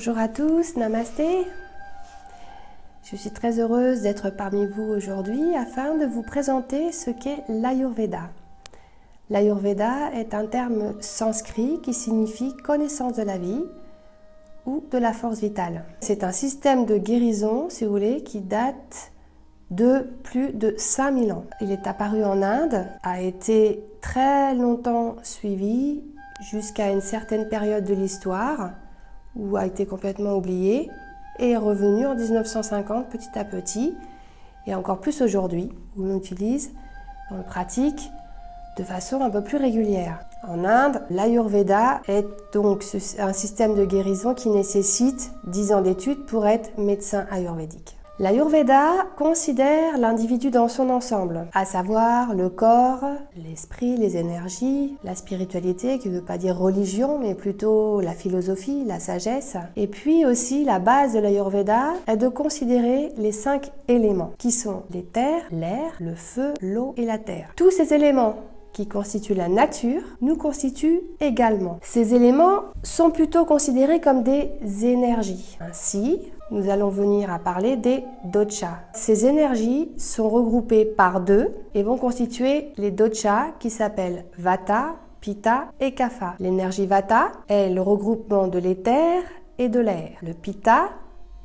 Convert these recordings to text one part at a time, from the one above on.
Bonjour à tous, namasté. Je suis très heureuse d'être parmi vous aujourd'hui afin de vous présenter ce qu'est l'Ayurveda. L'Ayurveda est un terme sanskrit qui signifie connaissance de la vie ou de la force vitale. C'est un système de guérison, si vous voulez, qui date de plus de 5000 ans. Il est apparu en Inde, a été très longtemps suivi jusqu'à une certaine période de l'histoire où a été complètement oublié et est revenu en 1950 petit à petit et encore plus aujourd'hui où l'on l'utilise, on le pratique de façon un peu plus régulière. En Inde, l'Ayurveda est donc un système de guérison qui nécessite 10 ans d'études pour être médecin ayurvédique. L'Ayurveda considère l'individu dans son ensemble, à savoir le corps, l'esprit, les énergies, la spiritualité, qui ne veut pas dire religion, mais plutôt la philosophie, la sagesse. Et puis aussi, la base de l'Ayurveda est de considérer les 5 éléments, qui sont les terres, l'air, le feu, l'eau et la terre. Tous ces éléments qui constituent la nature, nous constituent également. Ces éléments sont plutôt considérés comme des énergies. Ainsi, nous allons venir à parler des doshas. Ces énergies sont regroupées par 2 et vont constituer les doshas qui s'appellent Vata, Pitta et Kapha. L'énergie Vata est le regroupement de l'éther et de l'air, le Pitta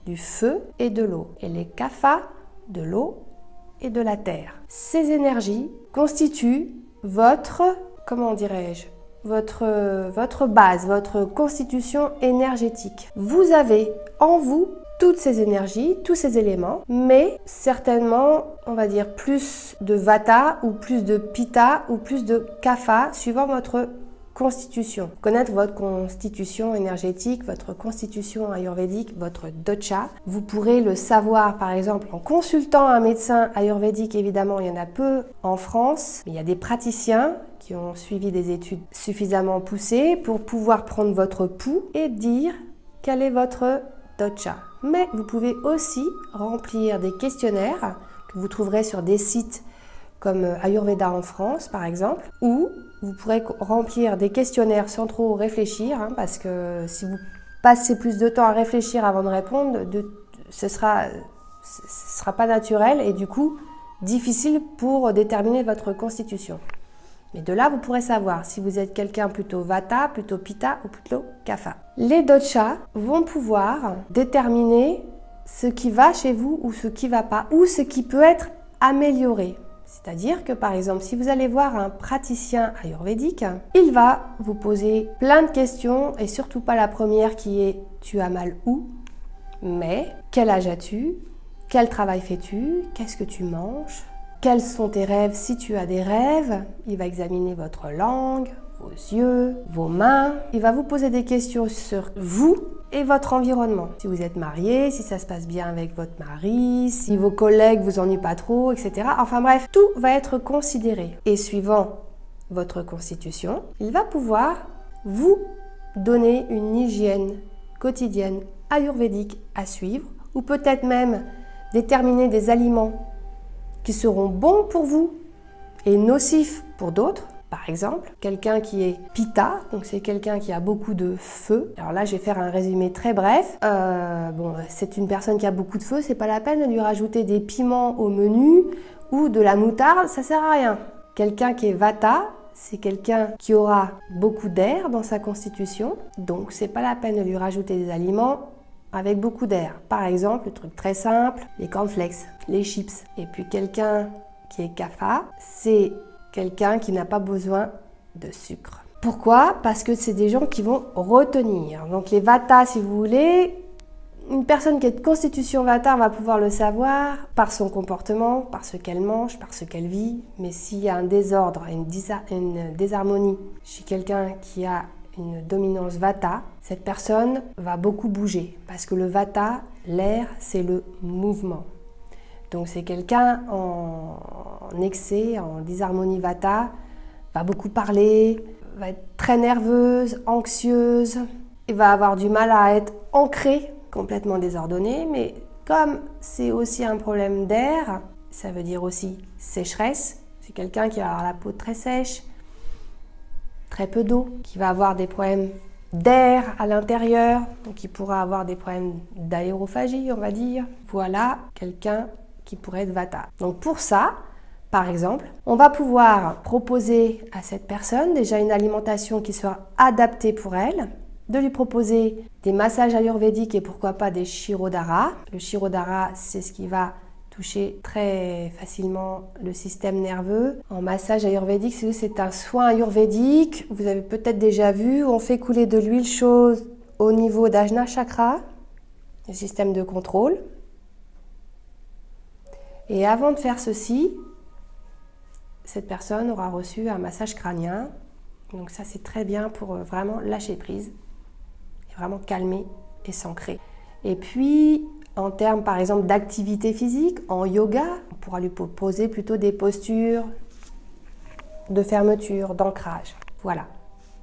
du feu et de l'eau, et les Kapha de l'eau et de la terre. Ces énergies constituent votre, comment dirais-je, votre base, votre constitution énergétique. Vous avez en vous toutes ces énergies, tous ces éléments, mais certainement, on va dire, plus de Vata ou plus de Pitta ou plus de Kapha, suivant votre constitution. Connaître votre constitution énergétique, votre constitution ayurvédique, votre dosha. Vous pourrez le savoir, par exemple, en consultant un médecin ayurvédique. Évidemment, il y en a peu en France, mais il y a des praticiens qui ont suivi des études suffisamment poussées pour pouvoir prendre votre pouls et dire quel est votre dosha. Mais vous pouvez aussi remplir des questionnaires que vous trouverez sur des sites comme Ayurveda en France, par exemple, où vous pourrez remplir des questionnaires sans trop réfléchir, parce que si vous passez plus de temps à réfléchir avant de répondre, ce sera pas naturel et du coup difficile pour déterminer votre constitution. Mais de là, vous pourrez savoir si vous êtes quelqu'un plutôt Vata, plutôt Pitta ou plutôt Kapha. Les doshas vont pouvoir déterminer ce qui va chez vous ou ce qui ne va pas, ou ce qui peut être amélioré. C'est-à-dire que par exemple, si vous allez voir un praticien ayurvédique, il va vous poser plein de questions et surtout pas la première qui est « tu as mal où ?» mais « quel âge as-tu ? Quel travail fais-tu ? Qu'est-ce que tu manges ? Quels sont tes rêves si tu as des rêves ?» Il va examiner votre langue, vos yeux, vos mains. Il va vous poser des questions sur vous et votre environnement. Si vous êtes marié, si ça se passe bien avec votre mari, si vos collègues vous ennuient pas trop, etc. Enfin bref, tout va être considéré. Et suivant votre constitution, il va pouvoir vous donner une hygiène quotidienne ayurvédique à suivre ou peut-être même déterminer des aliments qui seront bons pour vous et nocifs pour d'autres. Par exemple, quelqu'un qui est Pitta, donc c'est quelqu'un qui a beaucoup de feu. Alors là, je vais faire un résumé très bref. C'est une personne qui a beaucoup de feu, c'est pas la peine de lui rajouter des piments au menu ou de la moutarde, ça sert à rien. Quelqu'un qui est Vata, c'est quelqu'un qui aura beaucoup d'air dans sa constitution, donc c'est pas la peine de lui rajouter des aliments avec beaucoup d'air. Par exemple, le truc très simple, les cornflakes, les chips. Et puis quelqu'un qui est Kapha, c'est quelqu'un qui n'a pas besoin de sucre. Pourquoi ? Parce que c'est des gens qui vont retenir. Donc les Vata, si vous voulez, une personne qui est de constitution Vata va pouvoir le savoir par son comportement, par ce qu'elle mange, par ce qu'elle vit. Mais s'il y a un désordre, une désharmonie chez quelqu'un qui a une dominance Vata, cette personne va beaucoup bouger. Parce que le Vata, l'air, c'est le mouvement. Donc c'est quelqu'un en excès, en disharmonie Vata, va beaucoup parler, va être très nerveuse, anxieuse, et va avoir du mal à être ancrée, complètement désordonnée, mais comme c'est aussi un problème d'air, ça veut dire aussi sécheresse, c'est quelqu'un qui va avoir la peau très sèche, très peu d'eau, qui va avoir des problèmes d'air à l'intérieur, donc il pourra avoir des problèmes d'aérophagie, on va dire. Voilà quelqu'un qui pourrait être Vata. Donc pour ça, par exemple, on va pouvoir proposer à cette personne déjà une alimentation qui soit adaptée pour elle, de lui proposer des massages ayurvédiques et pourquoi pas des Shirodhara. Le Shirodhara, c'est ce qui va toucher très facilement le système nerveux. En massage ayurvédique, c'est un soin ayurvédique. Vous avez peut-être déjà vu, on fait couler de l'huile chaude au niveau d'Ajna Chakra, le système de contrôle. Et avant de faire ceci, cette personne aura reçu un massage crânien. Donc ça, c'est très bien pour vraiment lâcher prise. Vraiment calmer et s'ancrer. Et puis, en termes par exemple d'activité physique, en yoga, on pourra lui proposer plutôt des postures de fermeture, d'ancrage. Voilà.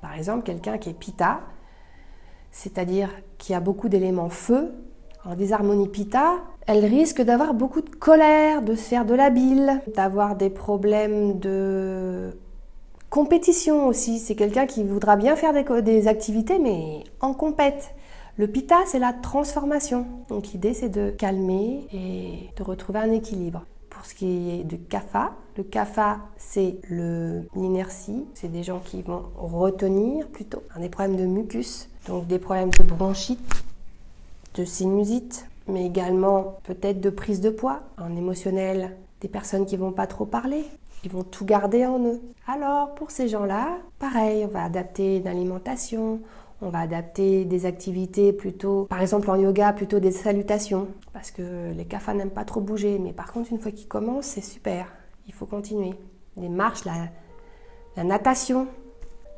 Par exemple, quelqu'un qui est Pitta, c'est-à-dire qui a beaucoup d'éléments feu, en désharmonie Pitta, elle risque d'avoir beaucoup de colère, de se faire de la bile, d'avoir des problèmes de compétition aussi. C'est quelqu'un qui voudra bien faire des activités, mais en compète. Le Pitta, c'est la transformation. Donc l'idée, c'est de calmer et de retrouver un équilibre. Pour ce qui est du Kapha, le Kapha, c'est l'inertie. C'est des gens qui vont retenir plutôt. Des problèmes de mucus, donc des problèmes de bronchite, de sinusite, mais également peut-être de prise de poids. En émotionnel, des personnes qui ne vont pas trop parler. Ils vont tout garder en eux. Alors, pour ces gens-là, pareil, on va adapter l'alimentation, on va adapter des activités plutôt, par exemple en yoga, plutôt des salutations, parce que les kaphas n'aiment pas trop bouger, mais par contre, une fois qu'ils commencent, c'est super, il faut continuer. Les marches, la natation,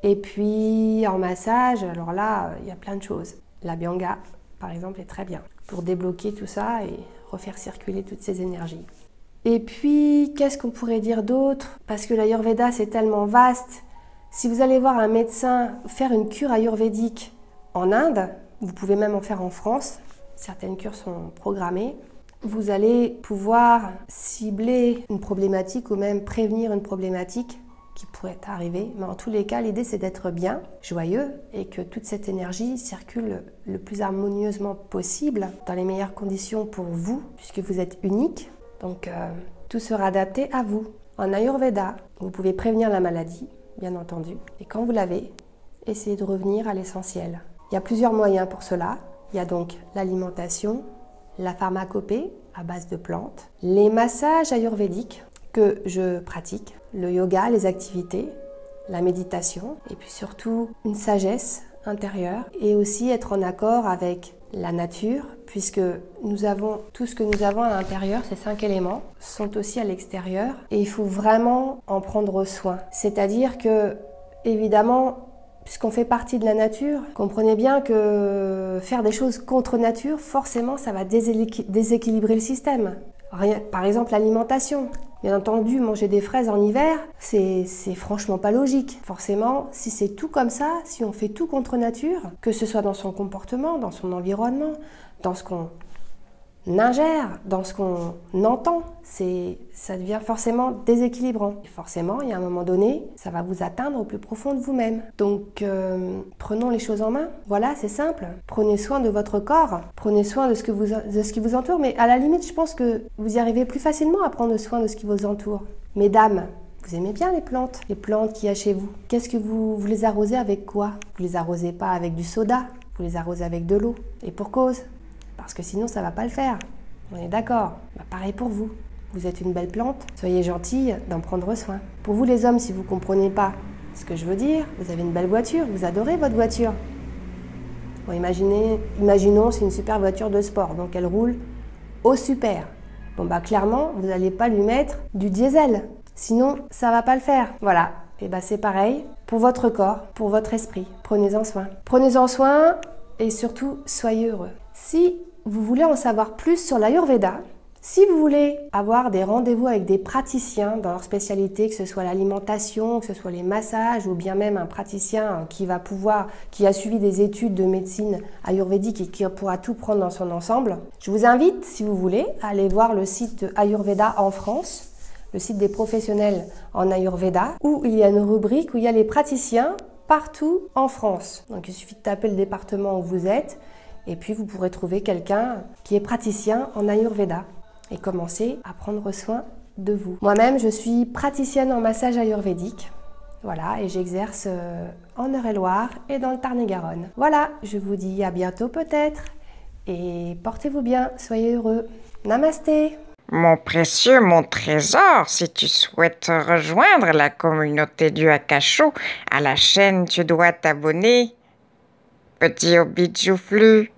et puis en massage, alors là, il y a plein de choses. La Abhyanga, par exemple, est très bien pour débloquer tout ça et refaire circuler toutes ces énergies. Et puis, qu'est-ce qu'on pourrait dire d'autre? Parce que l'Ayurveda, c'est tellement vaste. Si vous allez voir un médecin faire une cure ayurvédique en Inde, vous pouvez même en faire en France, certaines cures sont programmées, vous allez pouvoir cibler une problématique ou même prévenir une problématique qui pourrait arriver. Mais en tous les cas, l'idée, c'est d'être bien, joyeux, et que toute cette énergie circule le plus harmonieusement possible, dans les meilleures conditions pour vous, puisque vous êtes unique. Donc, tout sera adapté à vous. En Ayurveda, vous pouvez prévenir la maladie, bien entendu. Et quand vous l'avez, essayez de revenir à l'essentiel. Il y a plusieurs moyens pour cela. Il y a donc l'alimentation, la pharmacopée à base de plantes, les massages ayurvédiques que je pratique, le yoga, les activités, la méditation, et puis surtout une sagesse intérieure et aussi être en accord avec la nature, puisque nous avons tout ce que nous avons à l'intérieur, ces 5 éléments, sont aussi à l'extérieur et il faut vraiment en prendre soin. C'est-à-dire que, évidemment, puisqu'on fait partie de la nature, comprenez bien que faire des choses contre nature, forcément, ça va déséquilibrer le système. Par exemple, l'alimentation. Bien entendu, manger des fraises en hiver, c'est franchement pas logique. Forcément, si c'est tout comme ça, si on fait tout contre nature, que ce soit dans son comportement, dans son environnement, dans ce qu'on ingère, dans ce qu'on entend, ça devient forcément déséquilibrant. Et forcément, il y a un moment donné, ça va vous atteindre au plus profond de vous-même. Donc, prenons les choses en main. Voilà, c'est simple. Prenez soin de votre corps, prenez soin de ce qui vous entoure, mais à la limite, je pense que vous y arrivez plus facilement à prendre soin de ce qui vous entoure. Mesdames, vous aimez bien les plantes qu'il y a chez vous. Qu'est-ce que vous les arrosez avec quoi? Vous les arrosez pas avec du soda, vous les arrosez avec de l'eau. Et pour cause. Parce que sinon, ça ne va pas le faire. On est d'accord. Pareil pour vous. Vous êtes une belle plante. Soyez gentille d'en prendre soin. Pour vous, les hommes, si vous ne comprenez pas ce que je veux dire, vous avez une belle voiture. Vous adorez votre voiture. Bon, imaginons, c'est une super voiture de sport. Donc, elle roule au super. Bon, clairement, vous n'allez pas lui mettre du diesel. Sinon, ça ne va pas le faire. Voilà. Et c'est pareil pour votre corps, pour votre esprit. Prenez-en soin. Prenez-en soin et surtout, soyez heureux. Si vous voulez en savoir plus sur l'Ayurveda, si vous voulez avoir des rendez-vous avec des praticiens dans leur spécialité, que ce soit l'alimentation, que ce soit les massages ou bien même un praticien qui a suivi des études de médecine ayurvédique et qui pourra tout prendre dans son ensemble, je vous invite, si vous voulez, à aller voir le site Ayurveda en France, le site des professionnels en Ayurveda, où il y a une rubrique où il y a les praticiens partout en France. Donc il suffit de taper le département où vous êtes et puis vous pourrez trouver quelqu'un qui est praticien en Ayurveda et commencer à prendre soin de vous. Moi-même, je suis praticienne en massage ayurvédique. Voilà, et j'exerce en Eure-et-Loir et dans le Tarn-et-Garonne. Voilà, je vous dis à bientôt peut-être. Et portez-vous bien, soyez heureux. Namasté! Mon précieux, mon trésor, si tu souhaites rejoindre la communauté du Akasho, à la chaîne tu dois t'abonner. Petit hobbit joufflu.